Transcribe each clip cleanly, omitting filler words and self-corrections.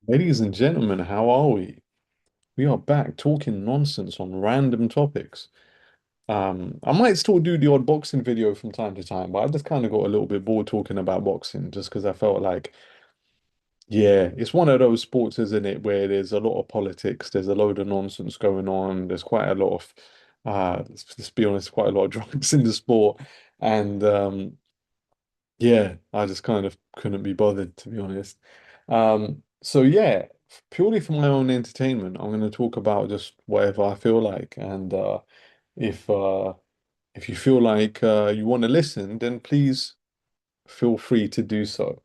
Ladies and gentlemen, how are we? We are back talking nonsense on random topics. I might still do the odd boxing video from time to time, but I just kind of got a little bit bored talking about boxing just because I felt like, yeah, it's one of those sports, isn't it, where there's a lot of politics, there's a load of nonsense going on, there's quite a lot of, let's be honest, quite a lot of drugs in the sport. And yeah, I just kind of couldn't be bothered, to be honest. So yeah, purely for my own entertainment, I'm going to talk about just whatever I feel like, and if uh, if you feel like you want to listen, then please feel free to do so.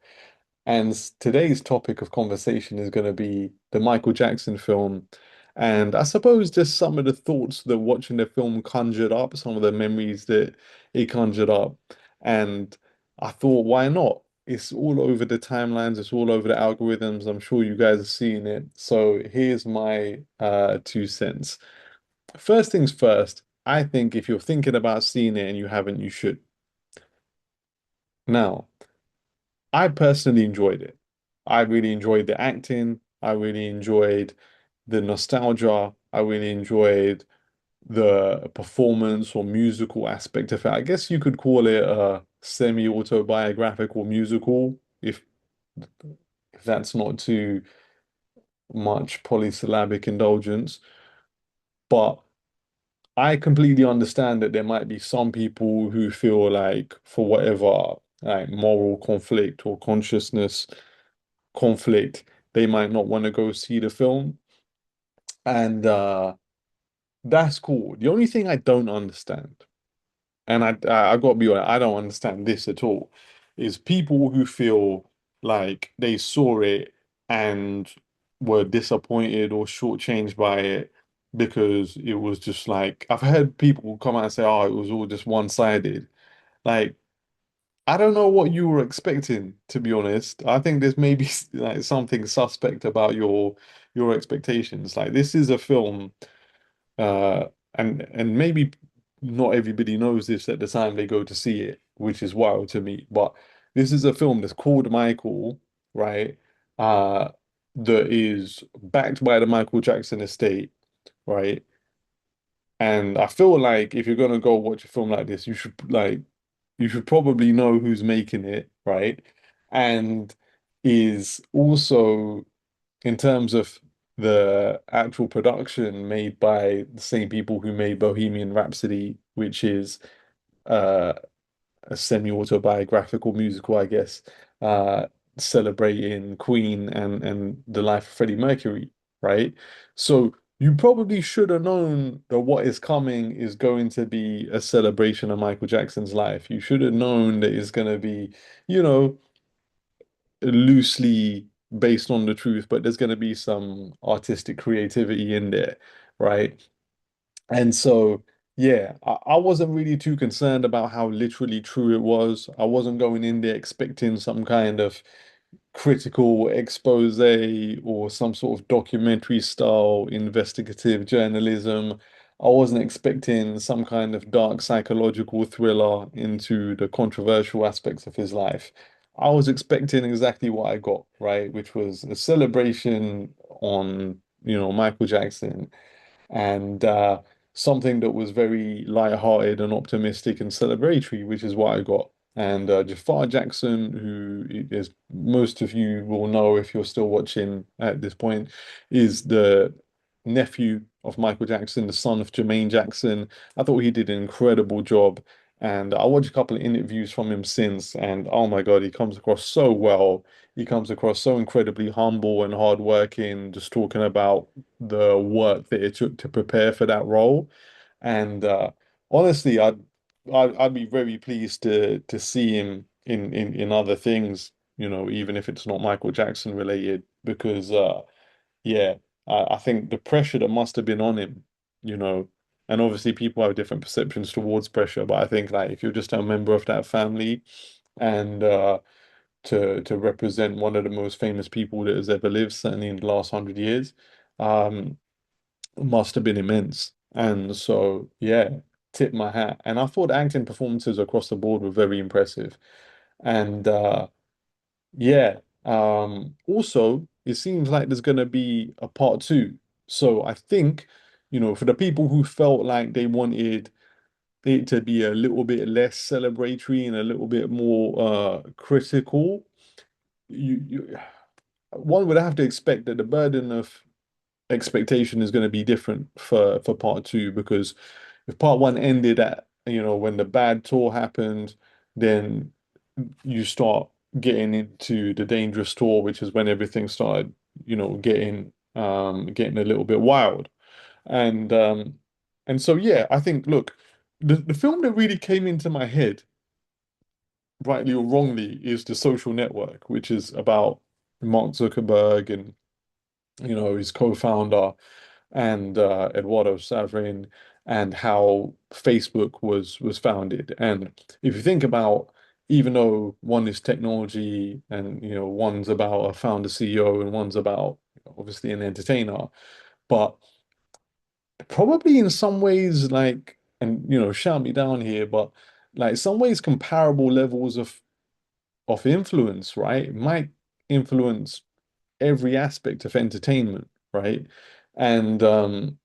And today's topic of conversation is going to be the Michael Jackson film. And I suppose just some of the thoughts that watching the film conjured up, some of the memories that it conjured up. And I thought, why not? It's all over the timelines, it's all over the algorithms. I'm sure you guys are seeing it. So here's my 2 cents. First things first, I think if you're thinking about seeing it and you haven't, you should. Now, I personally enjoyed it. I really enjoyed the acting. I really enjoyed the nostalgia. I really enjoyed the performance or musical aspect of it. I guess you could call it a semi-autobiographical musical, if that's not too much polysyllabic indulgence. But I completely understand that there might be some people who feel like for whatever like moral conflict or consciousness conflict, they might not want to go see the film. And that's cool. The only thing I don't understand, and I got to be honest, I don't understand this at all, is people who feel like they saw it and were disappointed or shortchanged by it because it was just like I've heard people come out and say, "Oh, it was all just one-sided." Like I don't know what you were expecting, to be honest. I think there's maybe like something suspect about your expectations. Like this is a film, uh, and maybe not everybody knows this at the time they go to see it, which is wild to me. But this is a film that's called Michael, right? Uh, that is backed by the Michael Jackson estate, right? And I feel like if you're gonna go watch a film like this, you should probably know who's making it, right? And is also in terms of the actual production made by the same people who made Bohemian Rhapsody, which is uh a semi-autobiographical musical, I guess, uh, celebrating Queen and the life of Freddie Mercury, right? So you probably should have known that what is coming is going to be a celebration of Michael Jackson's life. You should have known that it's going to be, you know, loosely based on the truth, but there's going to be some artistic creativity in there, right? And so, yeah, I wasn't really too concerned about how literally true it was. I wasn't going in there expecting some kind of critical expose or some sort of documentary style investigative journalism. I wasn't expecting some kind of dark psychological thriller into the controversial aspects of his life. I was expecting exactly what I got, right? Which was a celebration on, Michael Jackson and something that was very light-hearted and optimistic and celebratory, which is what I got. And Jafar Jackson, who is most of you will know if you're still watching at this point, is the nephew of Michael Jackson, the son of Jermaine Jackson. I thought he did an incredible job. And I watched a couple of interviews from him since, and oh my God, he comes across so well. He comes across so incredibly humble and hardworking, just talking about the work that it took to prepare for that role. And honestly, I'd be very pleased to see him in other things, even if it's not Michael Jackson related, because yeah, I think the pressure that must have been on him, you know, and obviously people have different perceptions towards pressure, but I think like if you're just a member of that family and to represent one of the most famous people that has ever lived, certainly in the last 100 years, um, must have been immense. And so, yeah, tip my hat. And I thought acting performances across the board were very impressive. And yeah, also. it seems like there's going to be a part two. So I think, for the people who felt like they wanted it to be a little bit less celebratory and a little bit more critical, you one would have to expect that the burden of expectation is going to be different for part two, because if part one ended at, when the bad tour happened, then you start getting into the dangerous tour, which is when everything started, getting a little bit wild. And so yeah, I think, look, the film that really came into my head, rightly or wrongly, is The Social Network, which is about Mark Zuckerberg and, his co-founder, and Eduardo Saverin, and how Facebook was founded. And if you think about, even though one is technology and, one's about a founder CEO and one's about, obviously, an entertainer, but probably in some ways, like, and, shout me down here, but like some ways comparable levels of influence, right? It might influence every aspect of entertainment, right? And and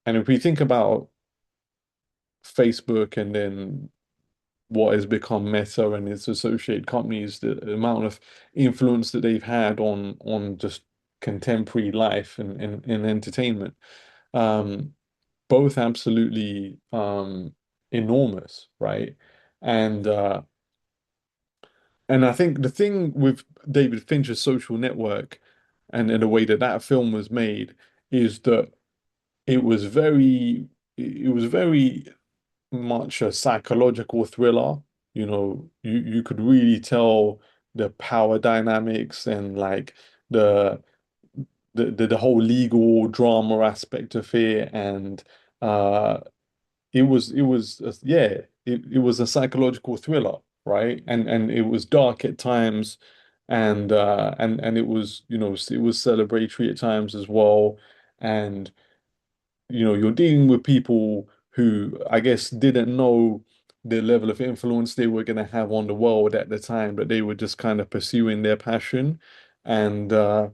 if we think about Facebook and then what has become Meta and its associated companies, the amount of influence that they've had on just contemporary life and entertainment, um, both absolutely enormous, right? And and I think the thing with David Fincher's Social Network, and the way that that film was made, is that it was very it was very much a psychological thriller. You could really tell the power dynamics and like the the whole legal drama aspect of it, and uh it was a psychological thriller, right? And it was dark at times, and it was, it was celebratory at times as well. And you're dealing with people who, I guess, didn't know the level of influence they were going to have on the world at the time, but they were just kind of pursuing their passion. And the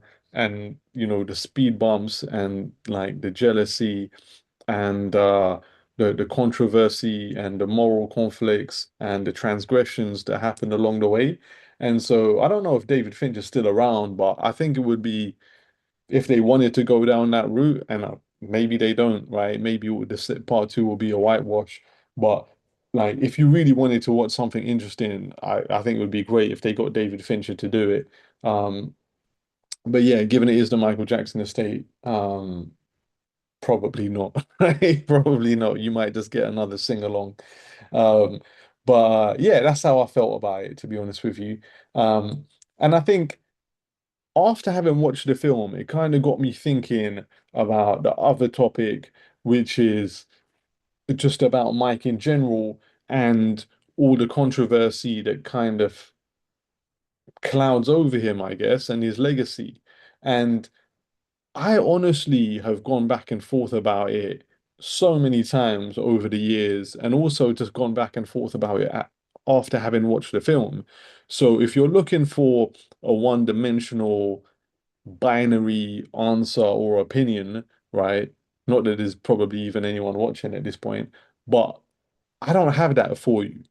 speed bumps and like the jealousy and the controversy and the moral conflicts and the transgressions that happened along the way. And so I don't know if David Finch is still around, but I think it would be, if they wanted to go down that route, and maybe they don't, right? Maybe the part two will be a whitewash. But like, if you really wanted to watch something interesting, I think it would be great if they got David Fincher to do it. Um, but yeah, given it is the Michael Jackson estate, probably not. Right? Probably not. You might just get another sing along. Um, but yeah, that's how I felt about it, to be honest with you. And I think, after having watched the film, it kind of got me thinking about the other topic, which is just about Mike in general and all the controversy that kind of clouds over him, I guess, and his legacy. And I honestly have gone back and forth about it so many times over the years, and also just gone back and forth about it after having watched the film. So if you're looking for a one-dimensional binary answer or opinion, right? Not that there's probably even anyone watching at this point, but I don't have that for you.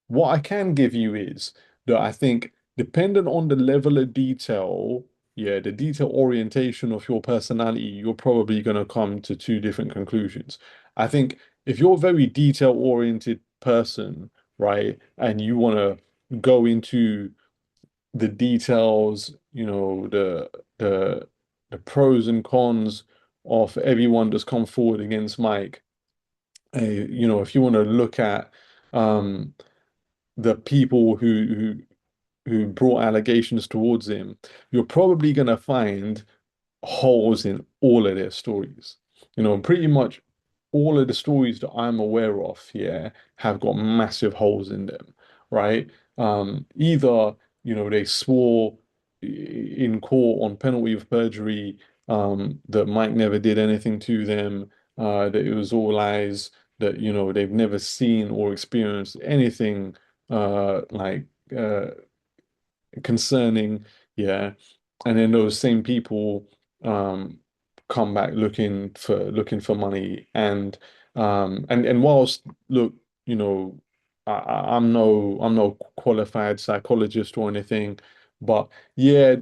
What I can give you is that I think, dependent on the level of detail, yeah, the detail orientation of your personality, you're probably going to come to two different conclusions. I think if you're a very detail-oriented person, right, and you want to go into the details, the the pros and cons of everyone that's come forward against Mike. If you want to look at um, the people who brought allegations towards him, you're probably going to find holes in all of their stories. Pretty much all of the stories that I'm aware of here have got massive holes in them, right? Either, they swore in court on penalty of perjury, that Mike never did anything to them, that it was all lies, that, they've never seen or experienced anything like uh, concerning, yeah. and then those same people um come back looking for money and whilst look, you know, I'm no qualified psychologist or anything, but yeah,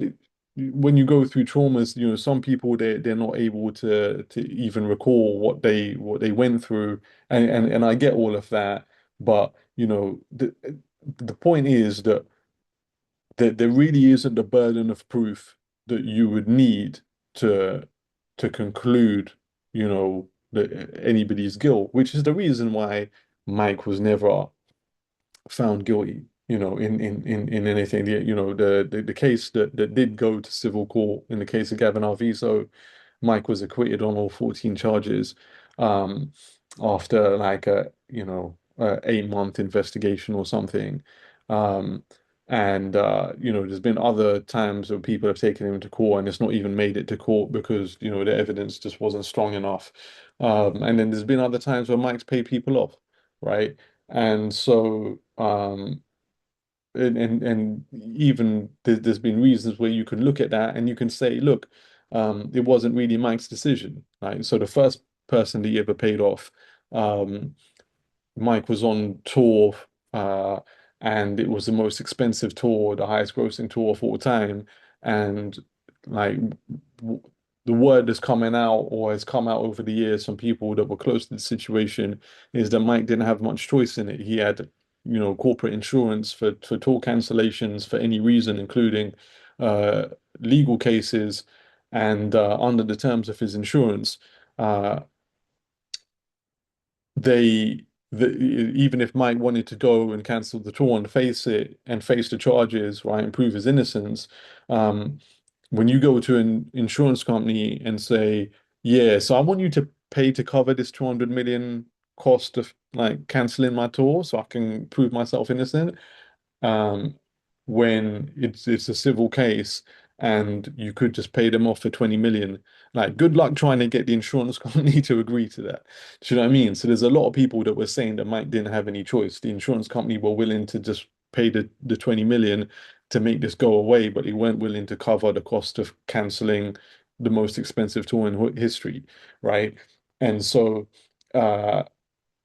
when you go through traumas, you know, some people they're not able to even recall what they went through, and I get all of that, but you know, the point is that there really isn't the burden of proof that you would need to to conclude, you know, that anybody's guilt, which is the reason why Mike was never found guilty, you know, in anything. You know, the case that did go to civil court in the case of Gavin Arvizo, Mike was acquitted on all 14 charges, um, after like a, you know, 8-month investigation or something. Um, and you know, there's been other times where people have taken him to court and it's not even made it to court because, you know, the evidence just wasn't strong enough. And then there's been other times where Mike's paid people off, right? And so, and even there's been reasons where you can look at that and you can say, look, it wasn't really Mike's decision, right? So the first person that he ever paid off, um, Mike was on tour, uh, and it was the most expensive tour, the highest grossing tour of all time. And like w the word that's coming out or has come out over the years from people that were close to the situation is that Mike didn't have much choice in it. He had, you know, corporate insurance for tour cancellations for any reason, including uh, legal cases. And under the terms of his insurance, uh, even if Mike wanted to go and cancel the tour and face it and face the charges, right, and prove his innocence, um, when you go to an insurance company and say, yeah, so I want you to pay to cover this 200 million cost of like canceling my tour so I can prove myself innocent, um, when it's a civil case and you could just pay them off for 20 million. Like, good luck trying to get the insurance company to agree to that. Do you know what I mean? So there's a lot of people that were saying that Mike didn't have any choice. The insurance company were willing to just pay the 20 million to make this go away, but they weren't willing to cover the cost of canceling the most expensive tour in history, right? And so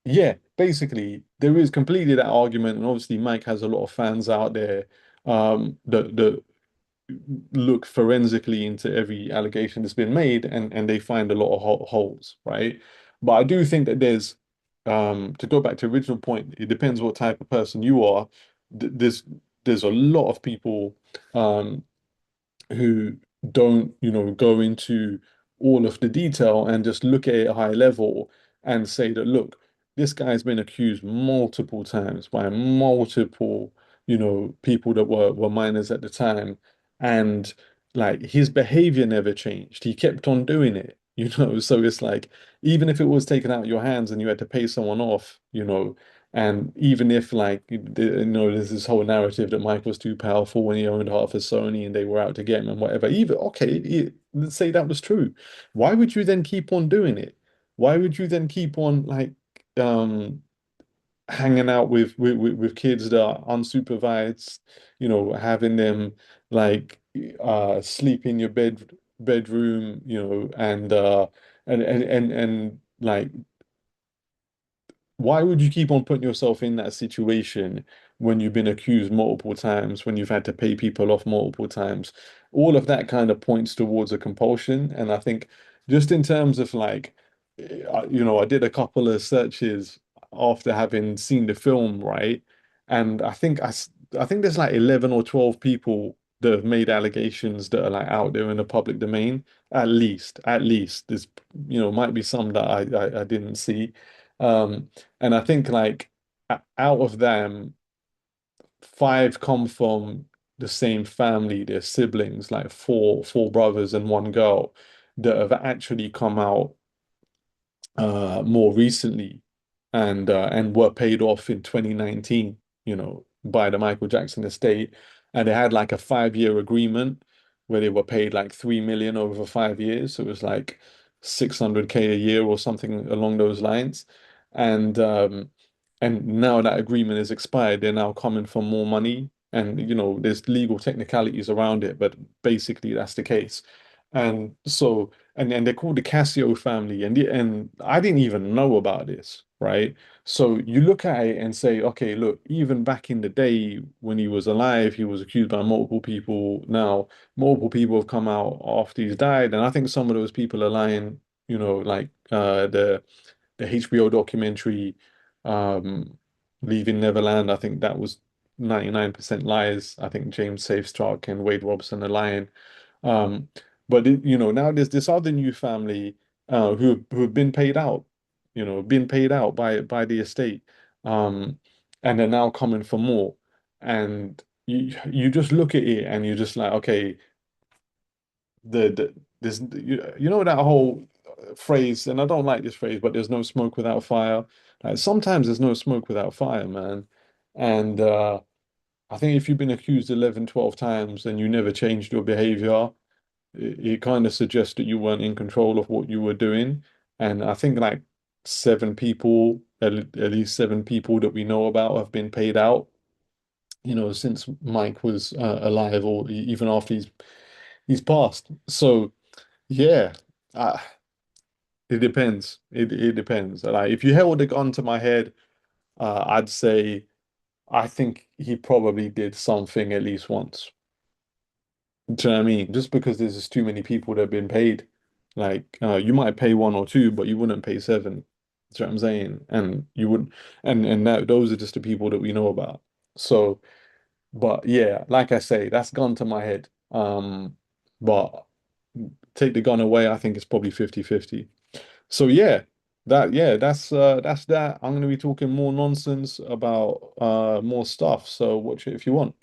yeah, basically, there is completely that argument, and obviously Mike has a lot of fans out there that look forensically into every allegation that's been made, and they find a lot of holes, right? But I do think that to go back to original point, it depends what type of person you are. There's a lot of people um, who don't, you know, go into all of the detail and just look at it at a high level and say that, look, this guy's been accused multiple times by multiple, you know, people that were minors at the time. And like his behavior never changed. He kept on doing it, you know. So it's like, even if it was taken out of your hands and you had to pay someone off, you know, and even if like you know there's this whole narrative that Mike was too powerful when he owned half of Sony and they were out to get him and whatever. Even okay, let's say that was true. Why would you then keep on doing it? Why would you then keep on like um hanging out with kids that are unsupervised, you know, having them like sleep in your bedroom, you know, and like why would you keep on putting yourself in that situation when you've been accused multiple times, when you've had to pay people off multiple times? All of that kind of points towards a compulsion. And I think just in terms of like, you know, I did a couple of searches after having seen the film, right? And I think there's like 11 or 12 people that have made allegations that are like out there in the public domain. At least there's, you know, might be some that I didn't see. And I think like out of them, five come from the same family, they're siblings, like four brothers and one girl that have actually come out more recently and were paid off in 2019, you know, by the Michael Jackson estate. And they had like a 5-year agreement where they were paid like 3 million over 5 years. So it was like 600K a year or something along those lines. And um and now that agreement is expired, they're now coming for more money. And there's legal technicalities around it, but basically that's the case. And so and they're called the Casio family, and I didn't even know about this, right? So you look at it and say, okay, look, even back in the day when he was alive, he was accused by multiple people. Now, multiple people have come out after he's died, and I think some of those people are lying, like the HBO documentary, um, Leaving Neverland. I think that was 99% lies. I think James Safestruck and Wade Robson are lying. Um, but now there's this other new family who have been paid out, been paid out by the estate, um, and they're now coming for more. And you just look at it and you're just like, okay, the this that whole phrase, and I don't like this phrase, but there's no smoke without fire. Like sometimes there's no smoke without fire, man. And I think if you've been accused 11, 12 times and you never changed your behavior, it kind of suggests that you weren't in control of what you were doing. And I think like seven people, at least seven people that we know about have been paid out, since Mike was alive, or even after he's passed. So yeah, uh, it depends. It depends. Like if you held a gun to my head, I'd say I think he probably did something at least once. Do you know what I mean? Just because there's just too many people that have been paid. Like you might pay one or two, but you wouldn't pay seven. That's what I'm saying. And you wouldn't, and that those are just the people that we know about. So, but yeah, like I say, that's gone to my head. But take the gun away, I think it's probably 50-50. So that's that. I'm gonna be talking more nonsense about more stuff. So watch it if you want.